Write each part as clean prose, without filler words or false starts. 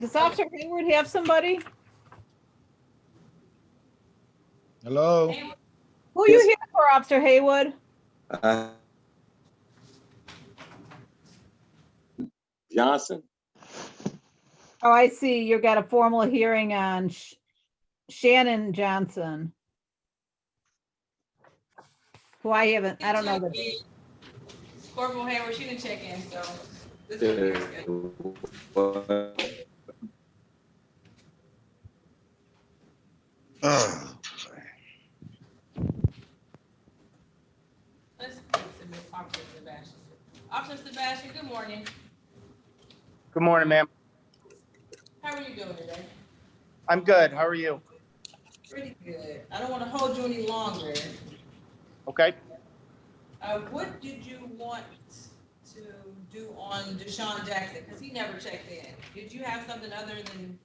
Does Officer Hayward have somebody? Hello? Who are you here for, Officer Haywood? Johnson. Oh, I see. You've got a formal hearing on Shannon Johnson. Who I don't know that. Corporal Hayward, she didn't check in, so this is your schedule. Let's submit Officer Sebastian. Officer Sebastian, good morning. Good morning, ma'am. How are you doing today? I'm good. How are you? Pretty good. I don't want to hold you any longer. Okay. What did you want to do on Deshaun Jackson? Because he never checked in. Did you have something other than,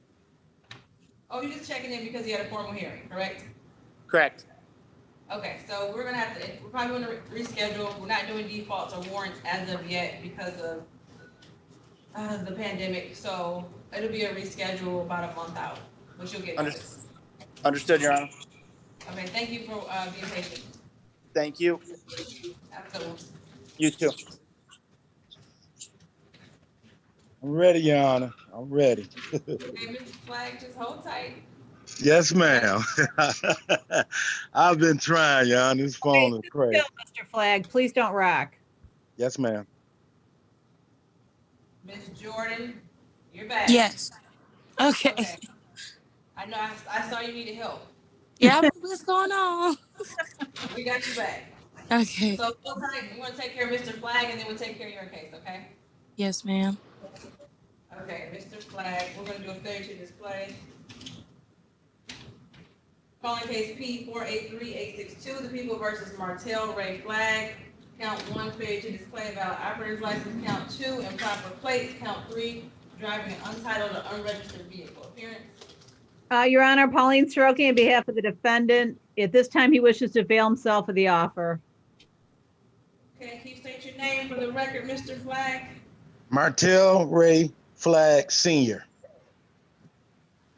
oh, you're just checking in because he had a formal hearing, correct? Correct. Okay, so we're probably gonna reschedule. We're not doing defaults or warrants as of yet because of the pandemic. So it'll be a reschedule about a month out, which you'll get notice. Understood, Your Honor. Okay, thank you for being patient. Thank you. Absolutely. You too. I'm ready, Your Honor. I'm ready. Okay, Mr. Flag, just hold tight. Yes, ma'am. I've been trying, Your Honor. This phone is crazy. Mr. Flag, please don't rock. Yes, ma'am. Ms. Jordan, you're back. Yes. Okay. I know I saw you needed help. Yeah, what's going on? We got you back. Okay. So hold tight. We want to take care of Mr. Flag and then we'll take care of your case, okay? Yes, ma'am. Okay, Mr. Flag, we're going to do a failure to display. Calling case P483862, the people versus Martell Ray Flag. Count 1, failure to display valid operator's license. Count 2, improper plates. Count 3, driving an untitled or unregistered vehicle. Appearance. Your Honor, Pauline Soroki on behalf of the defendant. At this time, he wishes to avail himself of the offer. Okay, can you state your name for the record, Mr. Flag? Martell Ray Flag Sr.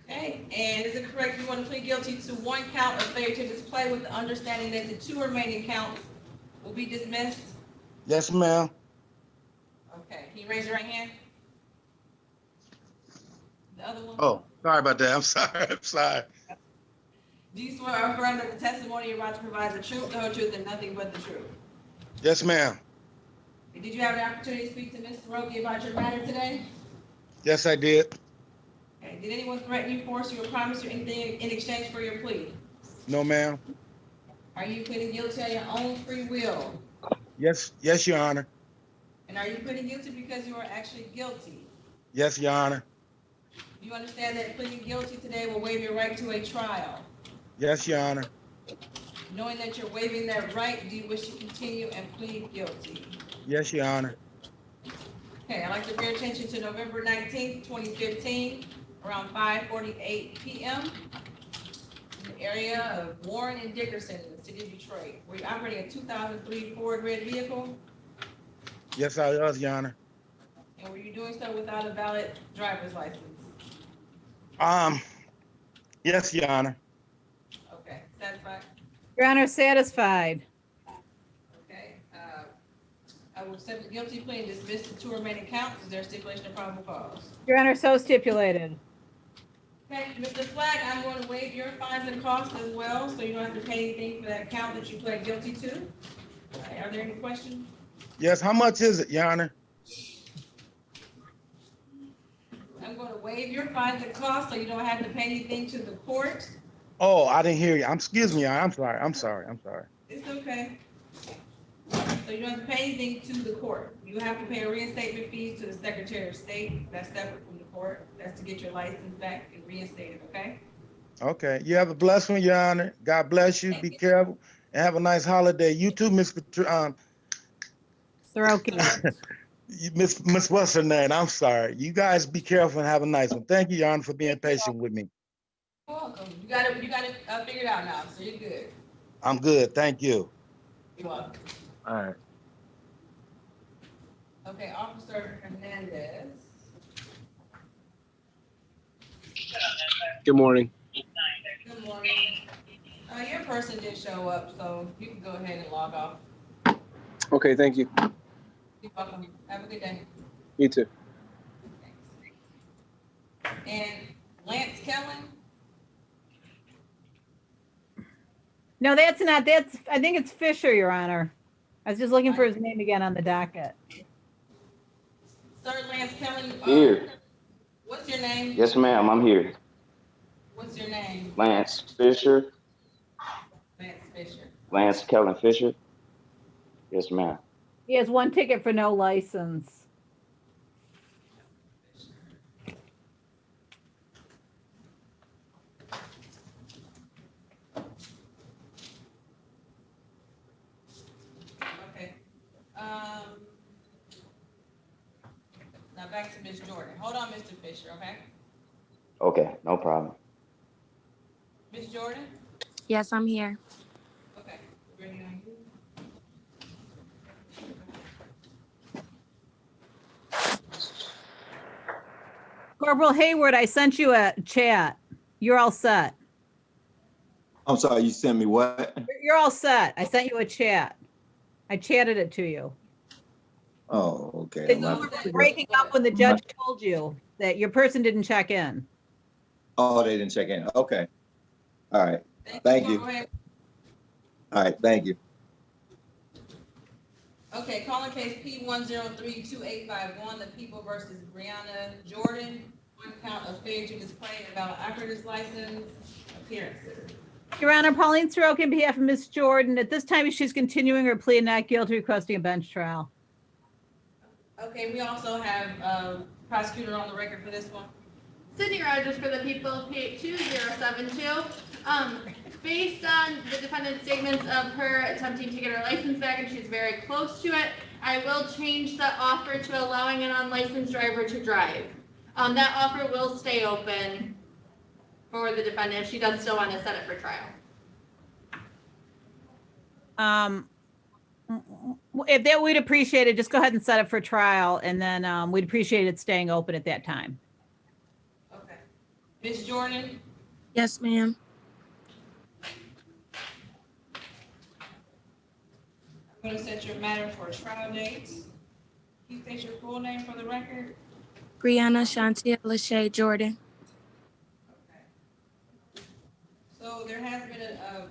Okay, and is it correct you want to plead guilty to 1 count of failure to display with the understanding that the 2 remaining counts will be dismissed? Yes, ma'am. Okay, can you raise your right hand? The other one? Oh, sorry about that. I'm sorry. I'm sorry. Do you swear or affirm that the testimony you're about to provide the truth, the whole truth, and nothing but the truth? Yes, ma'am. Did you have an opportunity to speak to Ms. Soroki about your matter today? Yes, I did. Okay. Did anyone threaten you, force you, or promise you anything in exchange for your plea? No, ma'am. Are you pleading guilty on your own free will? Yes, Your Honor. And are you pleading guilty because you are actually guilty? Yes, Your Honor. Do you understand that pleading guilty today will waive your right to a trial? Yes, Your Honor. Knowing that you're waiving that right, do you wish to continue and plead guilty? Yes, Your Honor. Okay, I'd like to bring attention to November 19th, 2015, around 5:48 p.m. in the area of Warren and Dickerson in the city of Detroit. Were you operating a 2003 Ford red vehicle? Yes, I was, Your Honor. And were you doing so without a valid driver's license? Yes, Your Honor. Okay, satisfied? Your Honor, satisfied. Okay, I will accept the guilty plea and dismiss the 2 remaining counts. Is there a stipulation of probable cause? Your Honor, so stipulated. Okay, Mr. Flag, I'm going to waive your fines and costs as well, so you don't have to pay anything for that count that you pled guilty to. Are there any questions? Yes, how much is it, Your Honor? I'm going to waive your fines and costs, so you don't have to pay anything to the court. Oh, I didn't hear you. Excuse me, Your Honor. I'm sorry. It's okay. So you don't have to pay anything to the court. You have to pay a reinstatement fee to the Secretary of State. That's separate from the court. That's to get your license back and reinstated, okay? Okay. You have a blessed one, Your Honor. God bless you. Be careful and have a nice holiday. You too, Miss Soroki. Miss what's her name? I'm sorry. You guys be careful and have a nice one. Thank you, Your Honor, for being patient with me. You're welcome. You got it figured out now, so you're good. I'm good. Thank you. You're welcome. All right. Okay, Officer Hernandez. Good morning. Good morning. Your person did show up, so you can go ahead and log off. Okay, thank you. You're welcome. Have a good day. You too. And Lance Kellen, No, that's not, I think it's Fisher, Your Honor. I was just looking for his name again on the docket. Sir Lance Kellen. Here. What's your name? Yes, ma'am, I'm here. What's your name? Lance Fisher, Lance Fisher. Lance Kellen Fisher. Yes, ma'am. He has one ticket for no license. Okay. Now back to Ms. Jordan. Hold on, Mr. Fisher, okay? Okay, no problem. Ms. Jordan? Yes, I'm here. Okay. Bring it on you. Corporal Hayward, I sent you a chat. You're all set. I'm sorry, you sent me what? You're all set. I sent you a chat. I chatted it to you. Oh, okay. It's over breaking up when the judge told you that your person didn't check in. Oh, they didn't check in. Okay. All right. Thank you. Go ahead. All right, thank you. Okay, calling case P1032851, the people versus Brianna Jordan, one count of failure to display a valid operator's license, appearances. Your Honor, Pauline Soroka on behalf of Ms. Jordan. At this time, she's continuing her plea of not guilty, requesting a bench trial. Okay, we also have prosecutor on the record for this one. Sydney Rogers for the people, P8072. Based on the defendant's statements of her attempting to get her license back, and she's very close to it, I will change the offer to allowing an unlicensed driver to drive. That offer will stay open for the defendant if she does still want to set it for trial. If that, we'd appreciate it. Just go ahead and set it for trial, and then we'd appreciate it staying open at that time. Okay. Ms. Jordan? Yes, ma'am. I'm going to set your matter for a trial date. Can you state your full name for the record? Brianna Shantia Lachey Jordan. Okay. So there has been a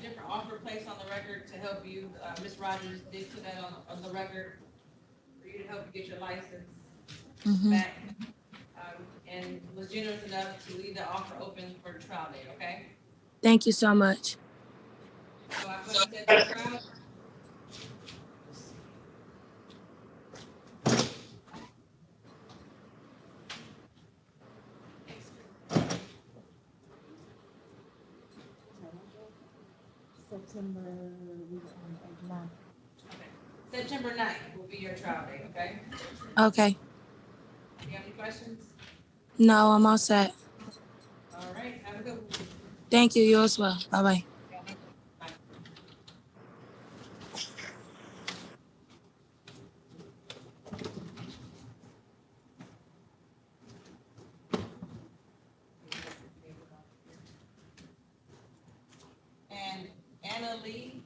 different offer placed on the record to help you. Ms. Rogers did put that on the record for you to help you get your license back. And was generous enough to leave the offer open for the trial date, okay? Thank you so much. So I'm going to set the trial. September 9th will be your trial date, okay? Okay. Do you have any questions? No, I'm all set. All right, have a good one. Thank you. You as well. Bye-bye. And Anna Lee.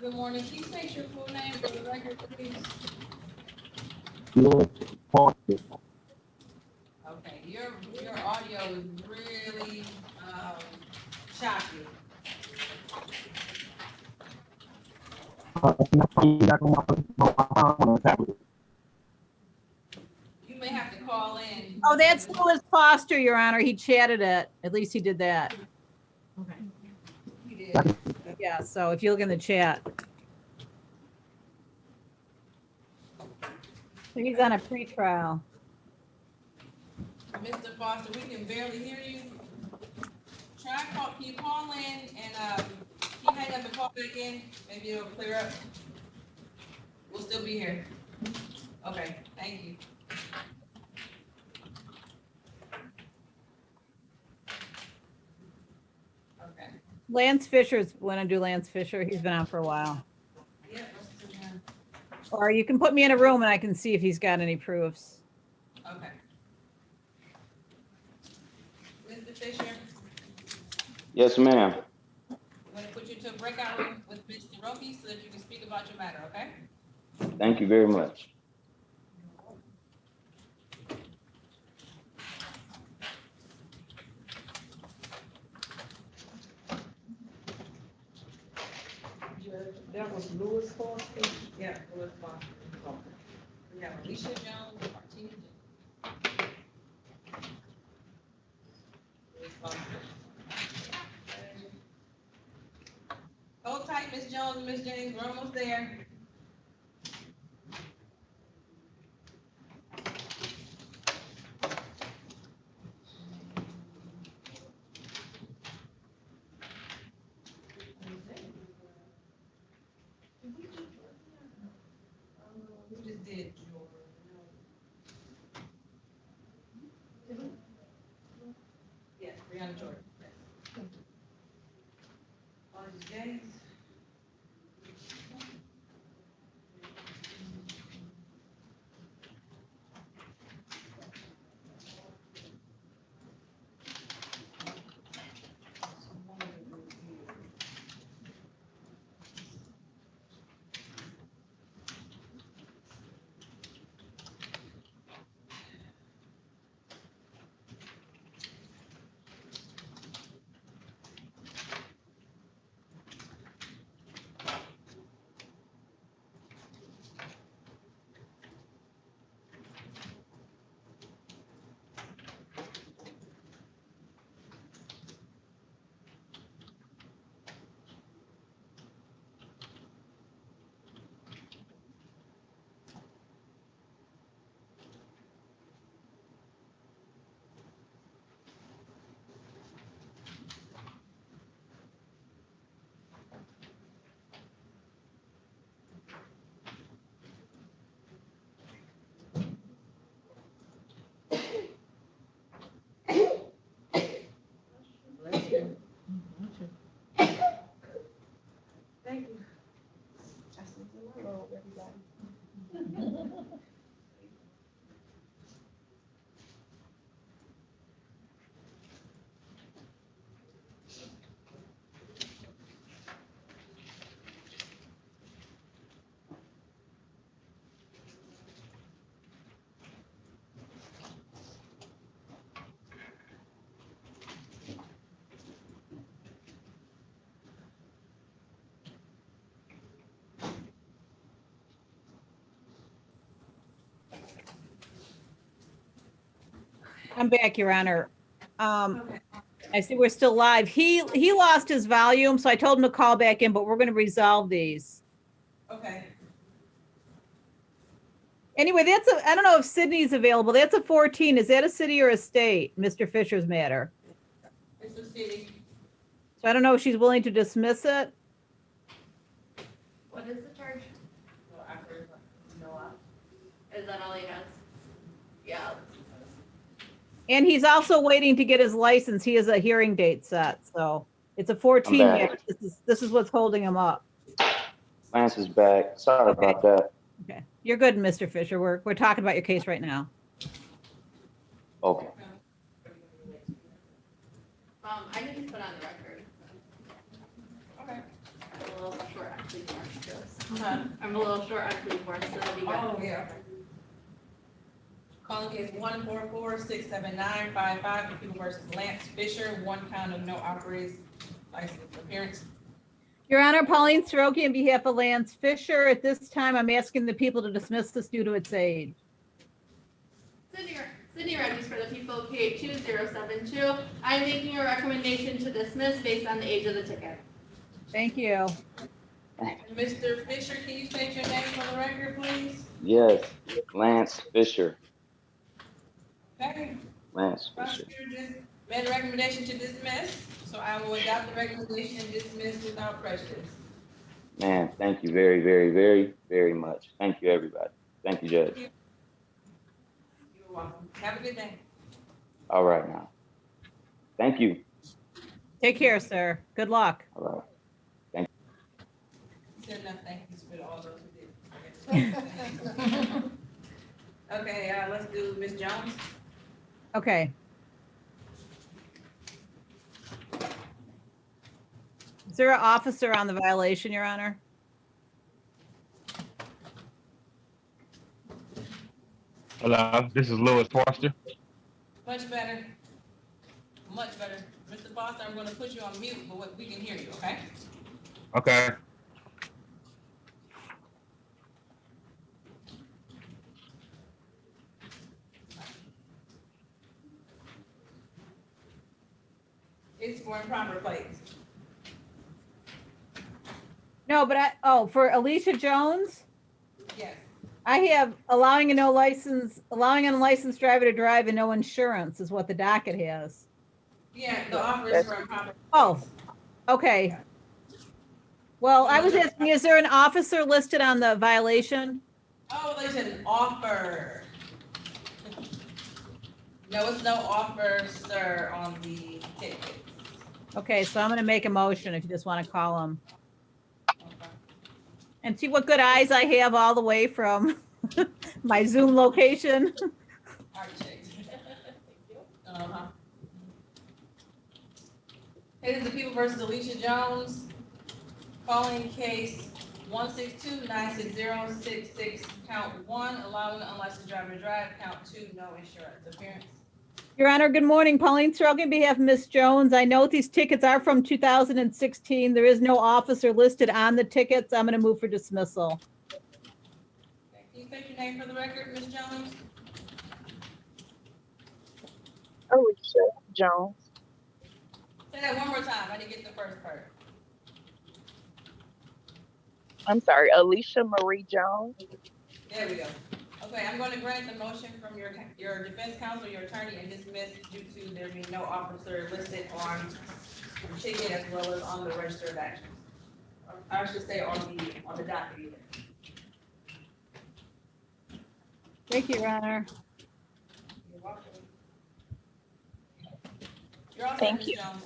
Good morning. Can you state your full name for the record, please? Okay, your audio is really choppy. You may have to call in. Oh, that's Louis Foster, Your Honor. He chatted it. At least he did that. Okay. You did. Yeah, so if you look in the chat. He's on a pretrial. Mr. Foster, we can barely hear you. Can you call in and can you hang up and call back in? Maybe it'll clear up. We'll still be here. Okay, thank you. Okay. Lance Fisher's want to do Lance Fisher. He's been on for a while. Yep. Or you can put me in a room and I can see if he's got any proofs. Okay. Mr. Fisher, Yes, ma'am. I'm gonna put you into a breakout room with Mr. Roki so that you can speak about your matter, okay? Thank you very much. That was Louis Foster? Yeah, Louis Foster. We have Alicia Jones, Martina Jones. Louis Foster. Hold tight, Miss Jones and Miss Jennings, we're almost there. We just did your. Yeah, Brianna Jordan. James. Bless you. Thank you. I said hello, everybody. I'm back, Your Honor. Okay. I see we're still live. He lost his volume, so I told him to call back in, but we're gonna resolve these. Okay. Anyway, I don't know if Sydney's available. That's a 14. Is that a city or a state, Mr. Fisher's matter? It's a city. So I don't know if she's willing to dismiss it. What is the charge? No, after, no, Is that all he has? Yeah. And he's also waiting to get his license. He has a hearing date set, so it's a 14 back. matter. This is what's holding him up. Lance is back. Sorry Okay. about that. Okay, you're good, Mr. Fisher. We're talking about your case right now. Okay. I can just put on the record. Okay. I'm a little short on police force. Huh? I'm a little short on police force, so that'll be good. Oh, yeah. Calling case 144-679-55, the people versus Lance Fisher, 1 count of no operator's license appearance. Your Honor, Pauline Soroki on behalf of Lance Fisher. At this time, I'm asking the people to dismiss this due to its age. Sydney Regis for the people, P8072. I'm making a recommendation to dismiss based on the age of the ticket. Thank you. And Mr. Fisher, can you state your name for the record, please? Yes, Lance Fisher. Okay. Lance Fisher. Prosecutor just made a recommendation to dismiss, so I will adopt the recommendation and dismiss without prejudice. Man, thank you very, very, very, very much. Thank you, everybody. Thank you, Judge. You're welcome. Have a good day. All right now. Thank you. Take care, sir. Good luck. All right. said enough thank yous for all those who did. Okay, let's do Ms. Jones. Okay. Is there an officer on the violation, Your Honor? Hello, this is Louis Foster. Much better. Much better. Mr. Foster, I'm gonna put you on mute, but we can hear you, okay? Okay. It's for improper plates. No, but for Alicia Jones, Yes. I have allowing an unlicensed driver to drive and no insurance is what the docket has. Yeah, the offer is for improper. Oh, okay. Well, I was asking, is there an officer listed on the violation? Oh, they said an offer. No, it's no offer, sir, on the ticket. Okay, so I'm gonna make a motion if you just want to call him. Okay. And see what good eyes I have all the way from my Zoom location. All right, checked. Uh-huh. It is the People versus Alicia Jones, calling case 162-96066, count 1, allowing unlicensed driver to drive, count 2, no insurance. Appearance. Your Honor, good morning. Pauline Soroka on behalf of Ms. Jones. I note these tickets are from 2016. There is no officer listed on the tickets. I'm going to move for dismissal. Okay, can you state your name for the record, Ms. Jones? Alicia Jones. Say that one more time. I didn't get the first part. I'm sorry, Alicia Marie Jones. There we go. Okay, I'm going to grant the motion from your defense counsel, your attorney, and dismiss due to there being no officer listed on the ticket as well as on the register of actions. I should say on the docket either. Thank you, Your Honor. You're welcome. You're all set, Thank Ms. you. Jones.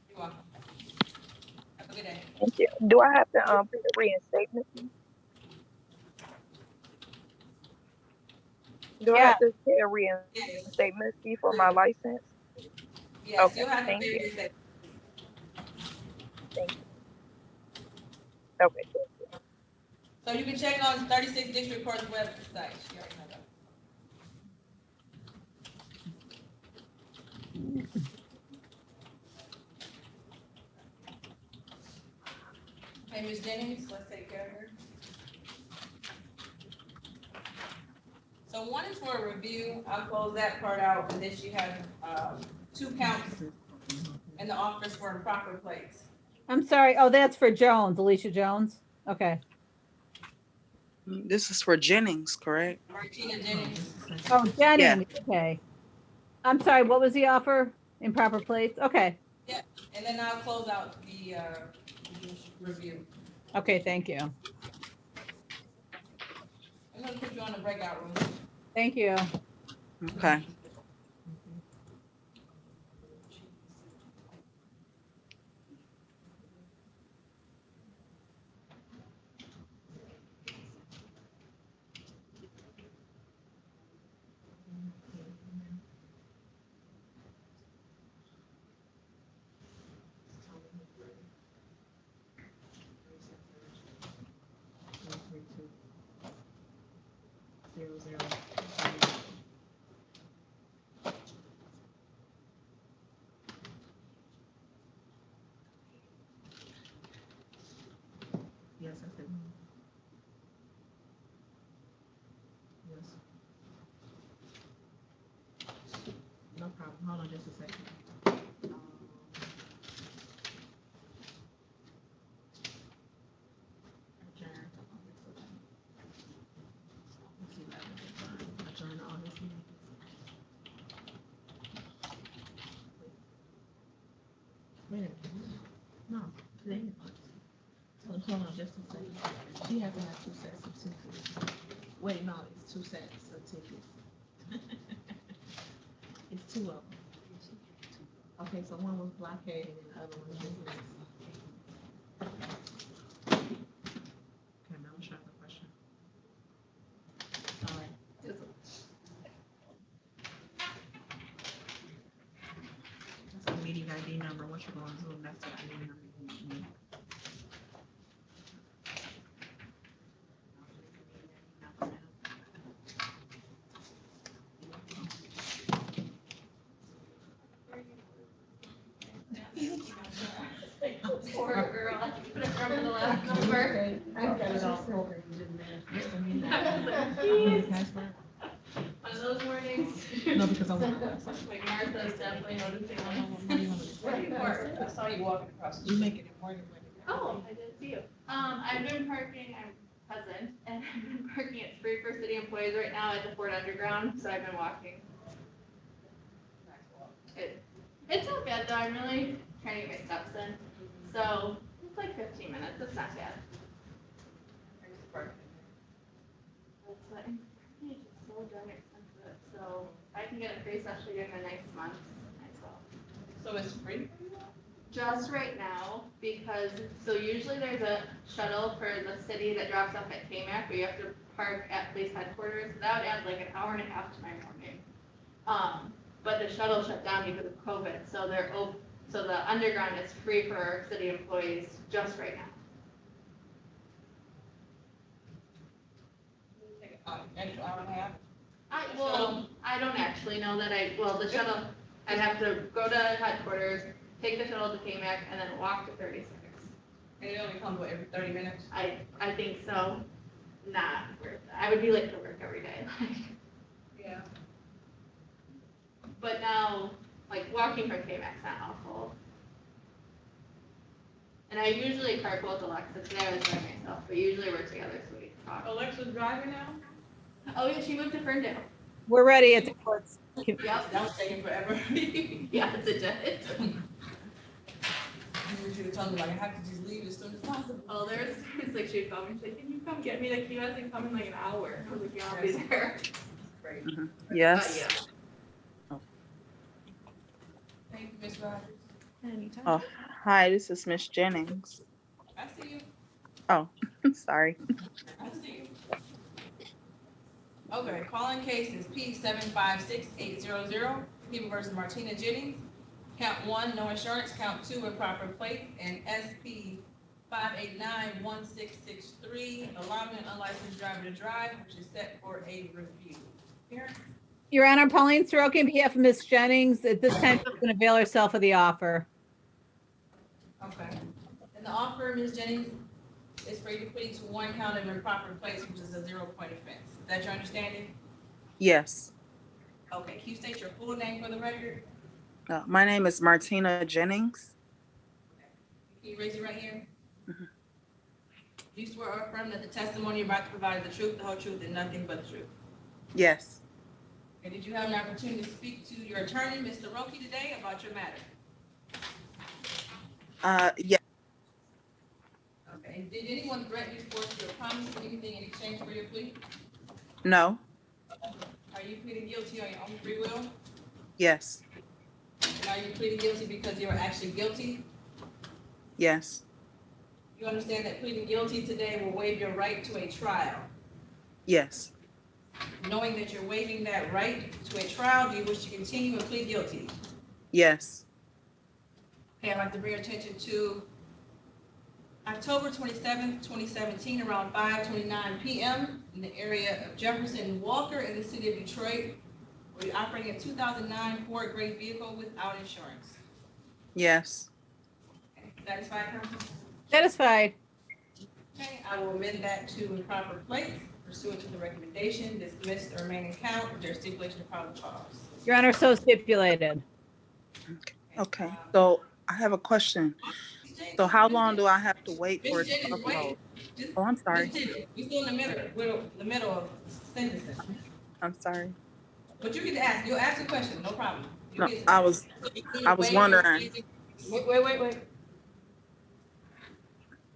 You're welcome. Have a good day. Thank you. Do I have to pay a reinstatement fee? Do I Yeah. have to pay a reinstatement fee for my license? Yes, Okay, you'll have to thank pay you. your state. Thank you. Okay. So you can check on 36 District Court's website. She already knows that. Hey, Ms. Jennings, let's take care of her. So one is for a review. I'll close that part out, and then she has 2 counts in the office for improper plates. I'm sorry. Oh, that's for Jones, Alicia Jones. Okay. This is for Jennings, correct? Martina Jennings. Oh, Jennings. Okay. I'm sorry. What was the offer? Improper plates? Okay. Yeah, and then I'll close out the review. Okay, thank you. I'm gonna put you on the breakout room. Thank you. Okay. Yes, I said. Yes. No problem. Hold on just a second. Adjourn. Let's see if I can adjourn all this meeting. Wait a minute. No, today is not. Hold on just a second. She has to have 2 sets of tickets. Wait, no, it's 2 sets of tickets. It's 2 of them. Okay, so one was blockade and the other one was dismissed. Number. I've got it all over. You didn't ask. One of those mornings. No, because I'm. Like Martha's definitely noticing. Where do you park? I saw you walking across the You street. making it more than what Oh, I did see you. I've been parking, I'm present, and I've been parking at Sabree for city employees right now at the Ford Underground, so I've been walking. It's not bad though, I'm really trying to get my steps in, so it's like 15 minutes, it's not bad. That's what, and parking is just so darn expensive, so I can get a free especially during the next month, might as well. So it's free? Just right now, because, so usually there's a shuttle for the city that drops off at KMAC, where you have to park at police headquarters. That would add like an hour and a half to my morning. But the shuttle shut down because of COVID, so so the underground is free for our city employees just right now. Take an extra hour and a half? I don't actually know that the shuttle, I'd have to go to headquarters, take the shuttle to KMAC, and then walk to 36. And it only comes with every 30 minutes? I think so. Not worth it. I would be late for work every day. Yeah. But now, like, walking from KMAC's not awful. And I usually carpool with Alexa. Today I was by myself, but usually we're together, so we can talk. Alexa's driving now? Oh, yeah, she moved to Ferndale. We're ready at the courts. Yep. That was taking forever. Yes, it did. You should have told me, like, I have to just leave as soon as possible. Oh, there's times like she'd call me, she's like, can you come get me? Like, you hasn't come in like an hour. I was like, yeah, I'll be there. Great. Yes. Yeah. Thank you, Ms. Rogers. Anytime. Oh, hi, this is Miss Jennings. I see you. Oh, sorry. I see you. Okay, calling case is P756800, People versus Martina Jennings. Count 1, no insurance. Count 2, improper plate. And SP 5891663, allowing an unlicensed driver to drive, which is set for a review. Here. Your Honor, Pauline Soroka, on behalf of Ms. Jennings, at this time, she's going to avail herself of the offer. Okay. And the offer, Ms. Jennings, is for you to plead to 1 count of improper place, which is a 0-point offense. Is that your understanding? Yes. Okay, can you state your full name for the record? My name is Martina Jennings. Can you raise your right hand? Do you swear or affirm that the testimony you're about to provide is the truth, the whole truth, and nothing but the truth? Yes. And did you have an opportunity to speak to your attorney, Mr. Roki, today about your matter? Yeah. Okay, and did anyone threaten you, force you, or promise you anything in exchange for your plea? No. Are you pleading guilty on your own free will? Yes. And are you pleading guilty because you are actually guilty? Yes. You understand that pleading guilty today will waive your right to a trial? Yes. Knowing that you're waiving that right to a trial, do you wish to continue and plead guilty? Yes. Okay, I'd like to bring your attention to October 27th, 2017, around 5:29 p.m. in the area of Jefferson and Walker in the city of Detroit, where you're operating a 2009 Ford Gray vehicle without insurance. Yes. Okay, satisfied, counsel? Satisfied. Okay, I will amend that to improper plate pursuant to the recommendation, dismiss the remaining count with their stipulation of probable cause. Your Honor, so stipulated. Okay. So I have a question. So how long do I have to wait for it to upload? Oh, I'm sorry. We're still in the middle of sentencing. I'm sorry. But you get to ask. You'll ask a question. No problem. No, I was wondering. Wait.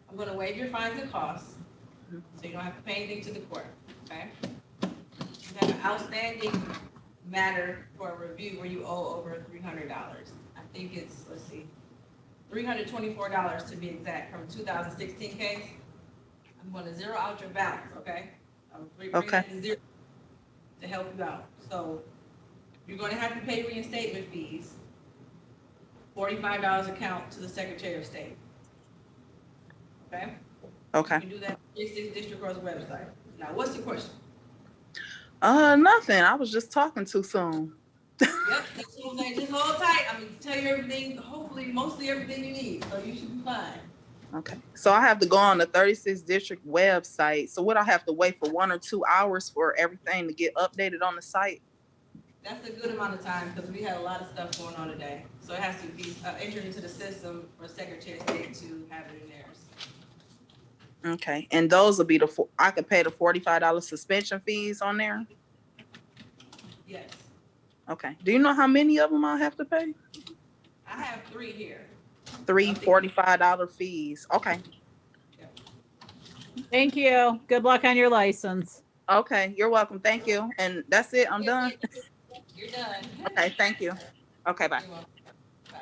I'm going to waive your fines and costs, so you don't have to pay anything to the court. Okay. You have an outstanding matter for a review where you owe over $300. I think it's, let's see, $324 to be exact, from 2016 case. I'm going to zero out your balance, okay? Bring that to zero to help you out. So you're going to have to pay reinstatement fees, $45 account to the Secretary of State. Okay? Okay. You can do that on the District Court's website. Now, what's the question? Nothing. I was just talking too soon. Yep, that's what I'm saying. Just hold tight. I'm going to tell you everything, hopefully, mostly everything you need. So you should be fine. Okay, so I have to go on the 36th district website. So would I have to wait for 1 or 2 hours for everything to get updated on the site? That's a good amount of time because we had a lot of stuff going on today. So it has to be entered into the system for Secretary of State to have it in theirs. Okay, and those will be I could pay the $45 suspension fees on there? Yes, Okay, do you know how many of them I'll have to pay? I have 3 here. 3 $45 fees, okay. Thank you. Good luck on your license. Okay, you're welcome, thank you. And that's it, I'm done? You're done. Okay, thank you. Okay, bye. You're welcome. Bye.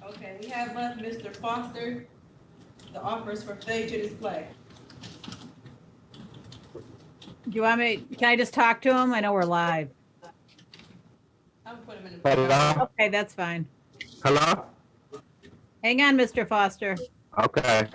Okay, we have left Mr. Foster, the offers for failure to display. Do you want me, can I just talk to him? I know we're live. I'll put him in the. Hello? Okay, that's fine. Hello? Hang on, Mr. Foster. Okay.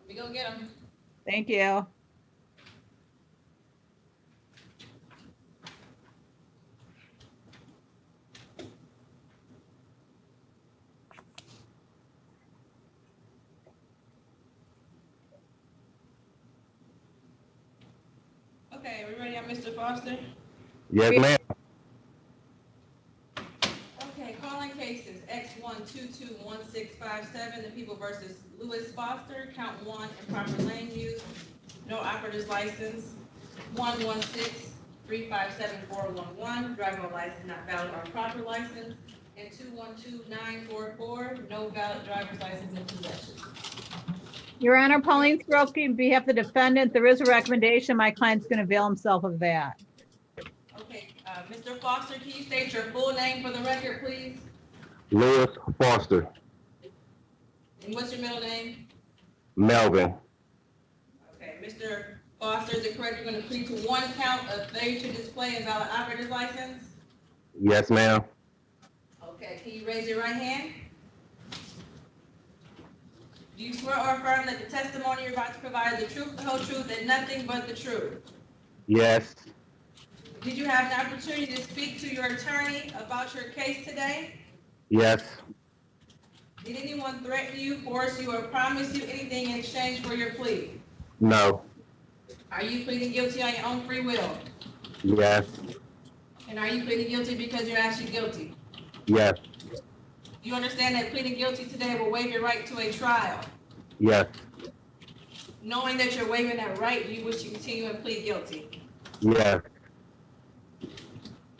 Let me go get him. Thank you. Okay, are we ready on Mr. Foster? Yes, ma'am. Okay, calling cases X1221657, the people versus Lewis Foster, count 1, improper lane use, no operator's license, 116357411, driver license not valid or proper license, and 212944, no valid driver's license in possession. Your Honor, Pauline Soroki, on behalf of the defendant, there is a recommendation. My client's going to avail himself of that. Okay, Mr. Foster, can you state your full name for the record, please? Lewis Foster. And what's your middle name? Melvin. Okay, Mr. Foster, is it correct you're going to plead to 1 count of failure to display invalid operator's license? Yes, ma'am. Okay, can you raise your right hand? Do you swear or affirm that the testimony you're about to provide is the truth, the whole truth, and nothing but the truth? Yes. Did you have an opportunity to speak to your attorney about your case today? Yes. Did anyone threaten you, force you, or promise you anything in exchange for your plea? No. Are you pleading guilty on your own free will? Yes. And are you pleading guilty because you're actually guilty? Yes. You understand that pleading guilty today will waive your right to a trial? Yes. Knowing that you're waiving that right, you wish to continue and plead guilty? Yes.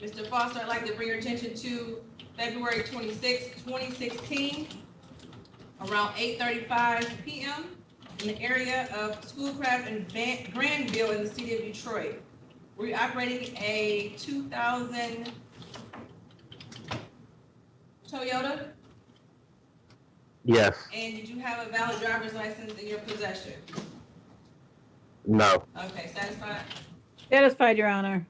Mr. Foster, I'd like to bring your attention to February 26, 2016, around 8:35 p.m. in the area of Schoolcraft and Granville in the city of Detroit. We're operating a 2000 Toyota? Yes. And did you have a valid driver's license in your possession? No. Okay, satisfied? Satisfied, Your Honor.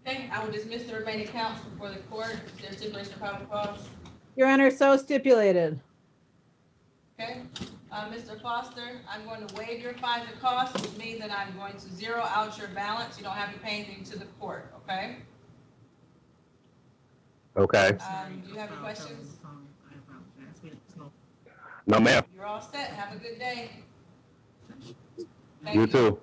Okay, I will dismiss the remaining counts before the court. Is there stipulation of probable cause? Your Honor, so stipulated. Okay, Mr. Foster, I'm going to waive your fines and costs, which means that I'm going to zero out your balance. You don't have to pay anything to the court, okay? Okay. Do you have any questions? No, ma'am. You're all set. Have a good day. You too.